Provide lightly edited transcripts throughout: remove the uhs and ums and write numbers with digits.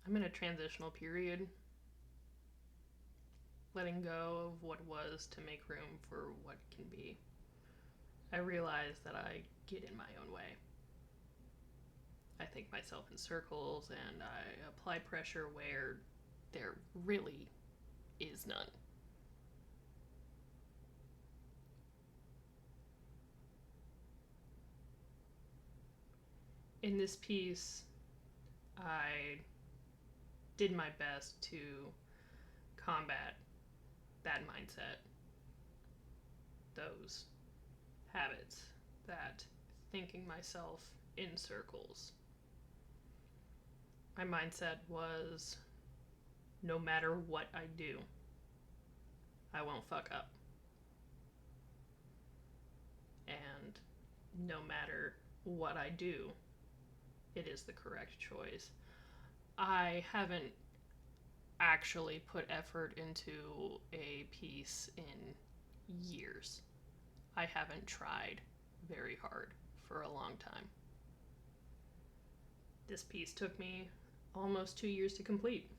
I'm in a transitional period, letting go of what was to make room for what can be. I realize that I get in my own way. I think myself in circles and I apply pressure where there really is none. In this piece, I did my best to combat that mindset, those habits, that thinking myself in circles. My mindset was no matter what I do, I won't fuck up. And no matter what I do, it is the correct choice. I haven't actually put effort into a piece in years. I haven't tried very hard for a long time. This piece took me almost 2 years to complete.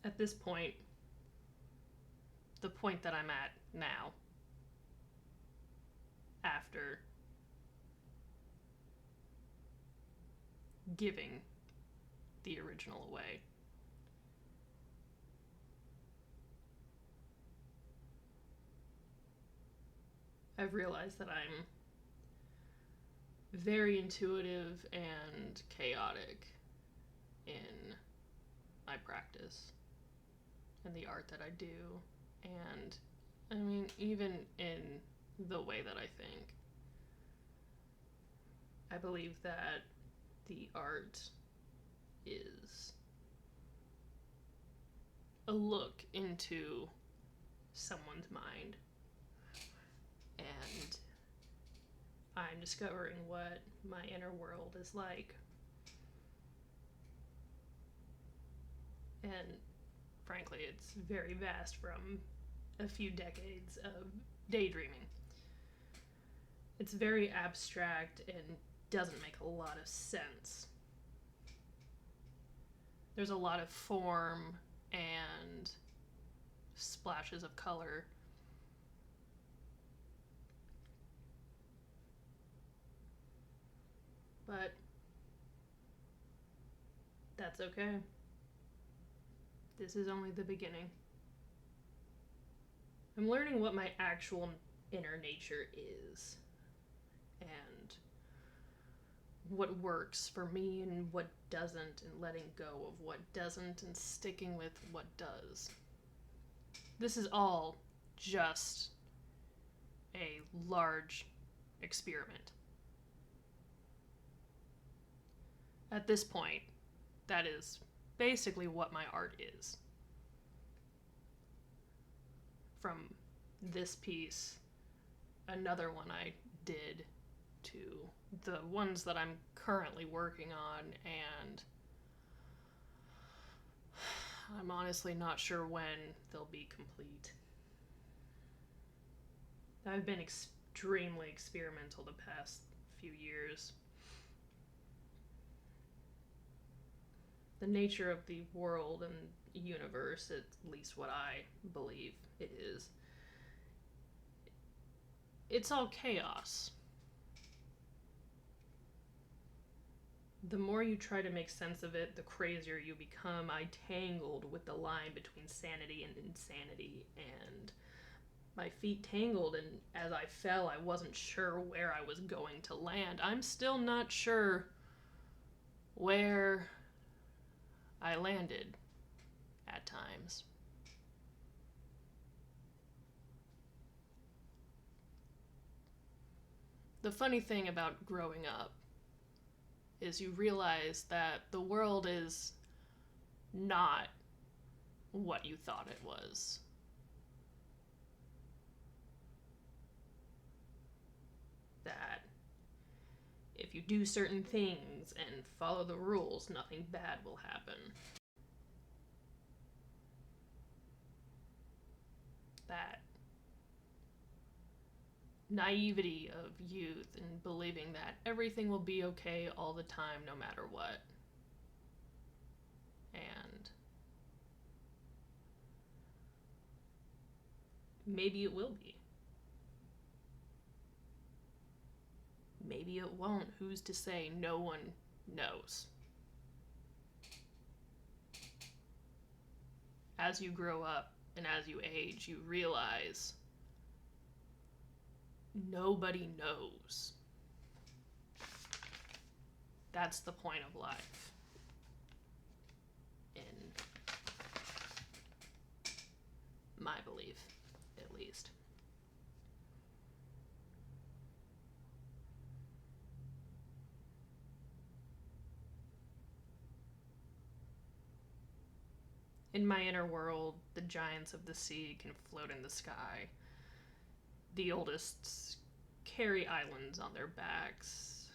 At this point, the point that I'm at now, after giving the original away, I've realized that I'm very intuitive and chaotic in my practice and the art that I do, and I mean, even in the way that I think. I believe that the art is a look into someone's mind, and I'm discovering what my inner world is like. And frankly, it's very vast from a few decades of daydreaming. It's very abstract and doesn't make a lot of sense. There's a lot of form and splashes of color. But that's okay. This is only the beginning. I'm learning what my actual inner nature is and what works for me and what doesn't, and letting go of what doesn't and sticking with what does. This is all just a large experiment. At this point, that is basically what my art is. From this piece, another one I did, to the ones that I'm currently working on, and I'm honestly not sure when they'll be complete. I've been extremely experimental the past few years. The nature of the world and universe, at least what I believe it is, it's all chaos. The more you try to make sense of it, the crazier you become. I tangled with the line between sanity and insanity, and my feet tangled, and as I fell, I wasn't sure where I was going to land. I'm still not sure where I landed at times. The funny thing about growing up is you realize that the world is not what you thought it was. That if you do certain things and follow the rules, nothing bad will happen. that naivety of youth and believing that everything will be okay all the time no matter what. And maybe it will be. Maybe it won't. Who's to say? No one knows. As you grow up and as you age, you realize nobody knows. That's the point of life. In my belief, at least. In my inner world, the giants of the sea can float in the sky. The oldests carry islands on their backs.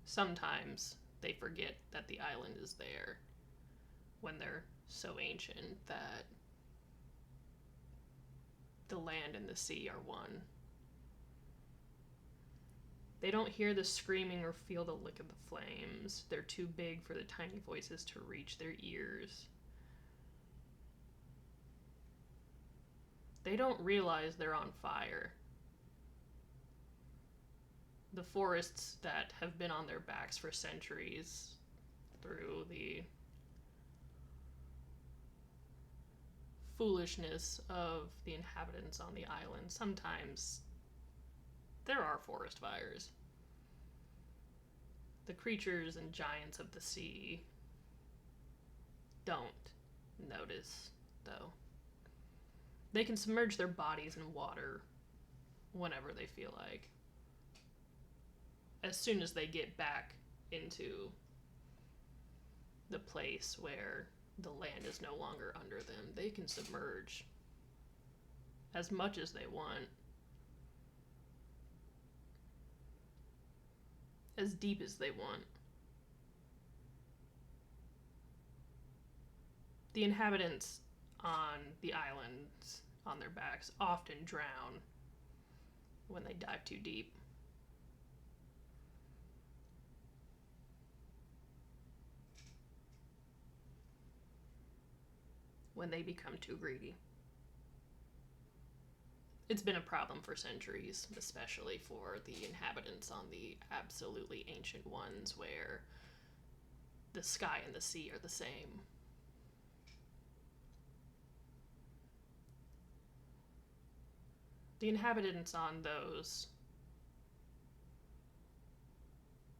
Sometimes they forget that the island is there when they're so ancient that the land and the sea are one. They don't hear the screaming or feel the lick of the flames. They're too big for the tiny voices to reach their ears. They don't realize they're on fire. The forests that have been on their backs for centuries through the foolishness of the inhabitants on the island. Sometimes there are forest fires. The creatures and giants of the sea don't notice, though. They can submerge their bodies in water whenever they feel like. As soon as they get back into the place where the land is no longer under them, they can submerge as much as they want, as deep as they want. The inhabitants on the islands on their backs often drown when they dive too deep. When they become too greedy. It's been a problem for centuries, especially for the inhabitants on the absolutely ancient ones where the sky and the sea are the same. The inhabitants on those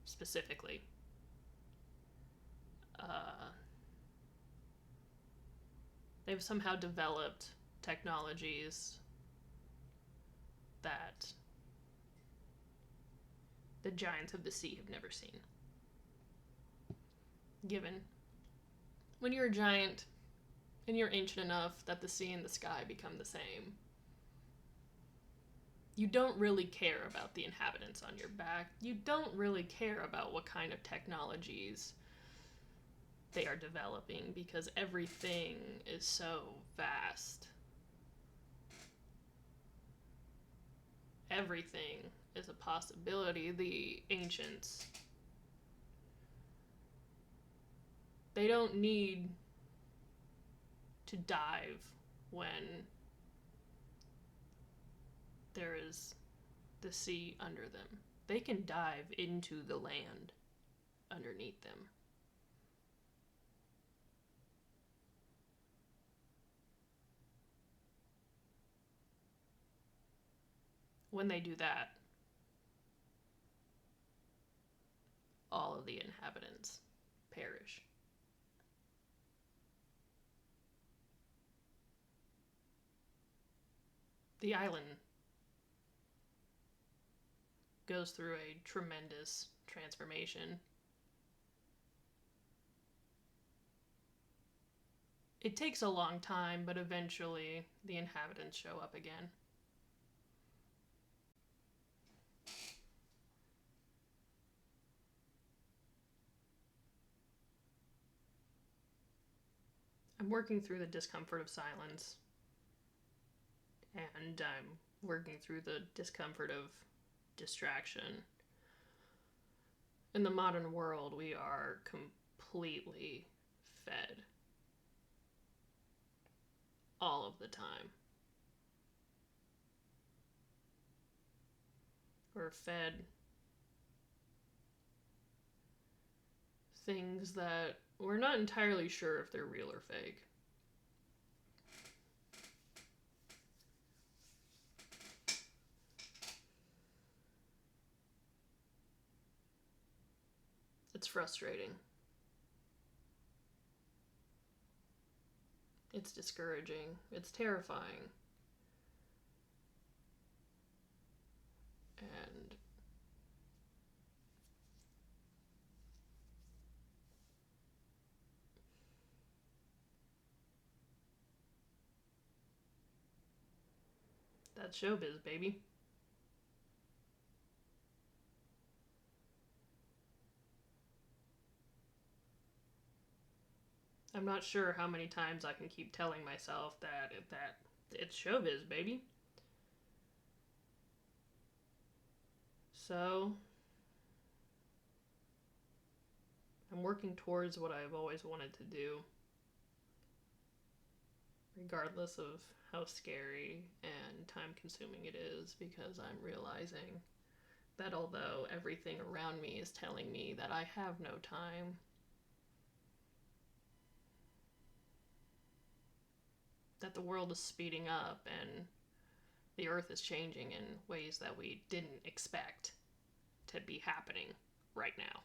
specifically they've somehow developed technologies that the giants of the sea have never seen. Given when you're a giant and you're ancient enough that the sea and the sky become the same, you don't really care about the inhabitants on your back. You don't really care about what kind of technologies they are developing because everything is so vast. Everything is a possibility. The ancients, they don't need to dive when there is the sea under them. They can dive into the land underneath them. When they do that, all of the inhabitants perish. The island goes through a tremendous transformation. It takes a long time, but eventually the inhabitants show up again. I'm working through the discomfort of silence. and I'm working through the discomfort of distraction. In the modern world, we are completely fed all of the time. We're fed things that we're not entirely sure if they're real or fake. It's frustrating. It's discouraging. It's terrifying. And that's showbiz, baby. I'm not sure how many times I can keep telling myself that it's showbiz, baby. So I'm working towards what I've always wanted to do, regardless of how scary and time consuming it is, because I'm realizing that although everything around me is telling me that I have no time, that the world is speeding up and the earth is changing in ways that we didn't expect to be happening right now.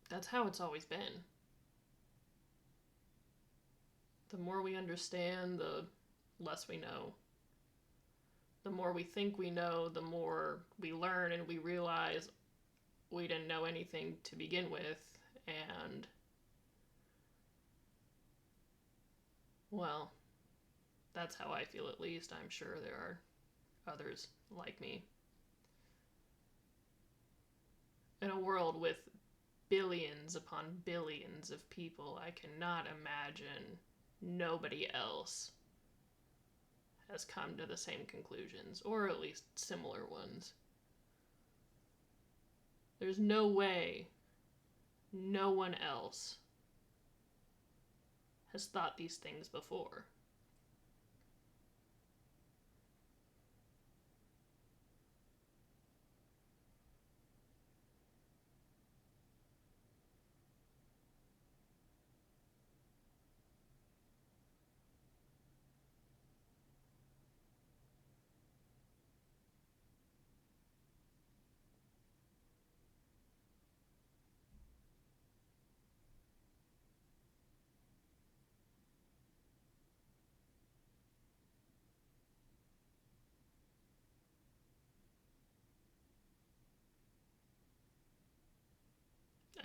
That's how it's always been. The more we understand, the less we know. The more we think we know, the more we learn and we realize we didn't know anything to begin with. And, well, that's how I feel, at least. I'm sure there are others like me. In a world with billions upon billions of people, I cannot imagine nobody else has come to the same conclusions, or at least similar ones. There's no way no one else has thought these things before.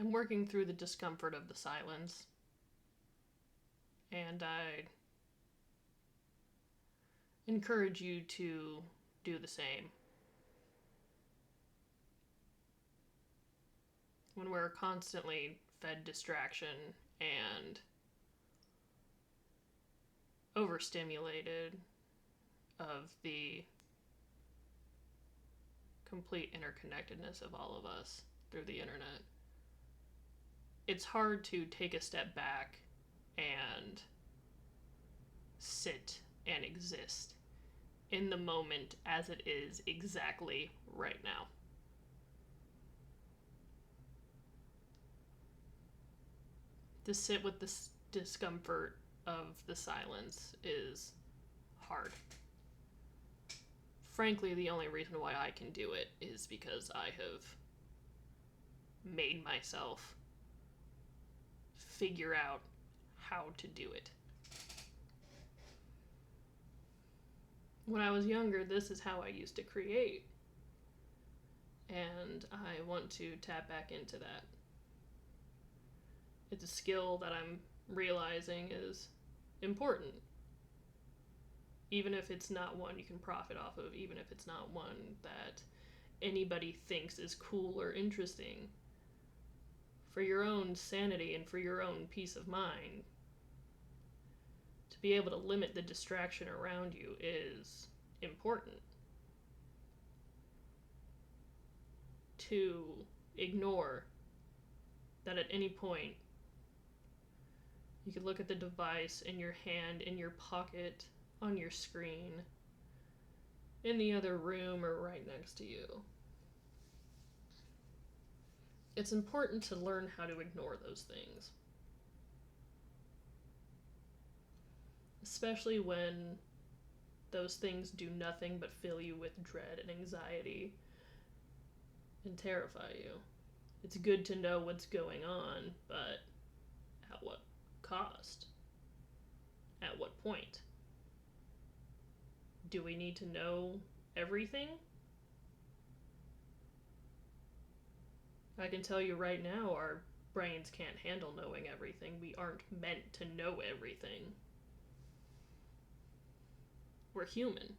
I'm working through the discomfort of the silence, and I encourage you to do the same. When we're constantly fed distraction and overstimulated of the complete interconnectedness of all of us through the internet, it's hard to take a step back and sit and exist in the moment as it is exactly right now. To sit with the discomfort of the silence is hard. Frankly, the only reason why I can do it is because I have made myself figure out how to do it. When I was younger, this is how I used to create. And I want to tap back into that. It's a skill that I'm realizing is important. Even if it's not one you can profit off of, even if it's not one that anybody thinks is cool or interesting. For your own sanity and for your own peace of mind, To be able to limit the distraction around you is important. To ignore that at any point you could look at the device in your hand, in your pocket, on your screen, in the other room, or right next to you. It's important to learn how to ignore those things. Especially when those things do nothing but fill you with dread and anxiety and terrify you. It's good to know what's going on, but at what cost? At what point? Do we need to know everything? I can tell you right now, our brains can't handle knowing everything. We aren't meant to know everything. We're human.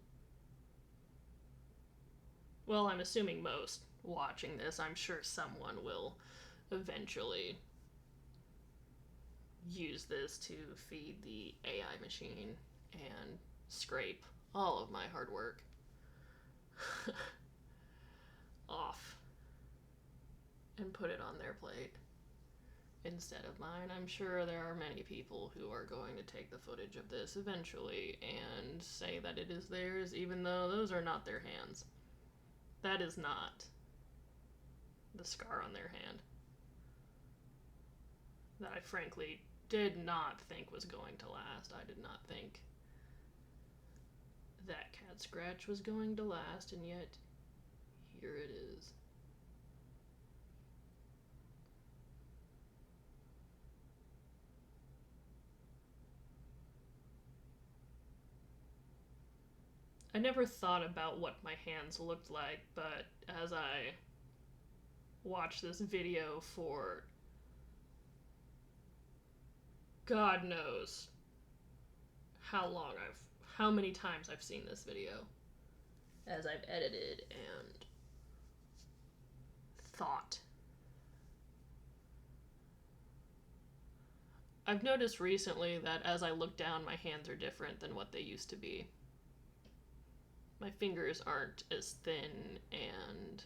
Well, I'm assuming most watching this. I'm sure someone will eventually use this to feed the AI machine and scrape all of my hard work off and put it on their plate instead of mine. I'm sure there are many people who are going to take the footage of this eventually and say that it is theirs, even though those are not their hands. That is not the scar on their hand that I frankly did not think was going to last. I did not think that cat scratch was going to last, and yet here it is. I never thought about what my hands looked like, but as I watched this video for God knows how many times I've seen this video, as I've edited and thought. I've noticed recently that as I look down, my hands are different than what they used to be. My fingers aren't as thin, and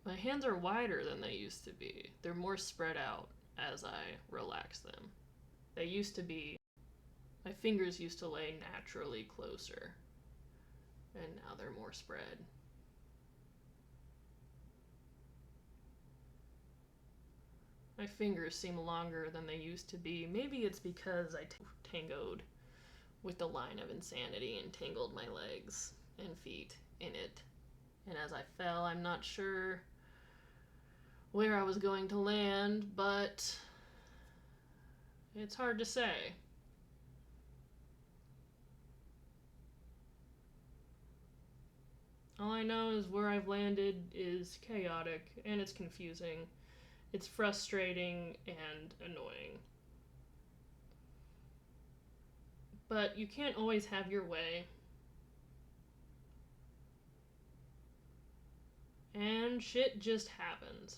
my hands are wider than they used to be. They're more spread out as I relax them. They used to be, my fingers used to lay naturally closer, and now they're more spread. My fingers seem longer than they used to be. Maybe it's because I tangled with the line of insanity and tangled my legs and feet in it. And as I fell, I'm not sure where I was going to land, but it's hard to say. All I know is where I've landed is chaotic, and it's confusing. It's frustrating and annoying. But you can't always have your way. And shit just happens.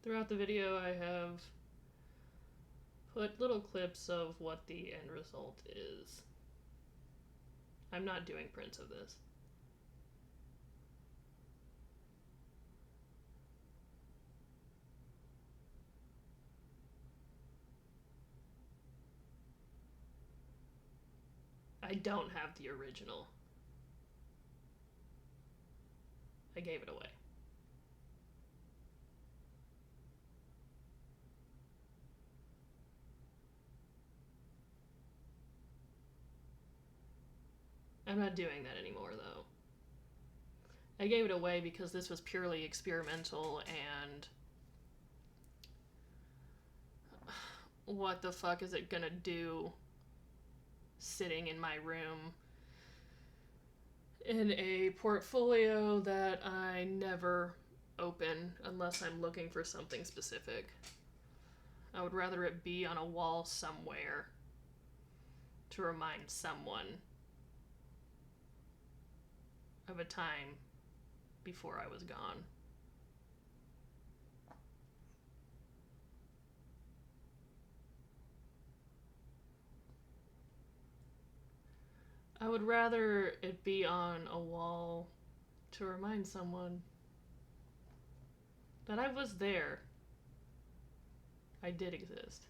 Throughout the video, I have put little clips of what the end result is. I'm not doing prints of this. I don't have the original. I gave it away. I'm not doing that anymore, though. I gave it away because this was purely experimental, and what the fuck is it gonna do sitting in my room in a portfolio that I never open unless I'm looking for something specific? I would rather it be on a wall somewhere to remind someone of a time before I was gone. I would rather it be on a wall to remind someone that I was there. I did exist.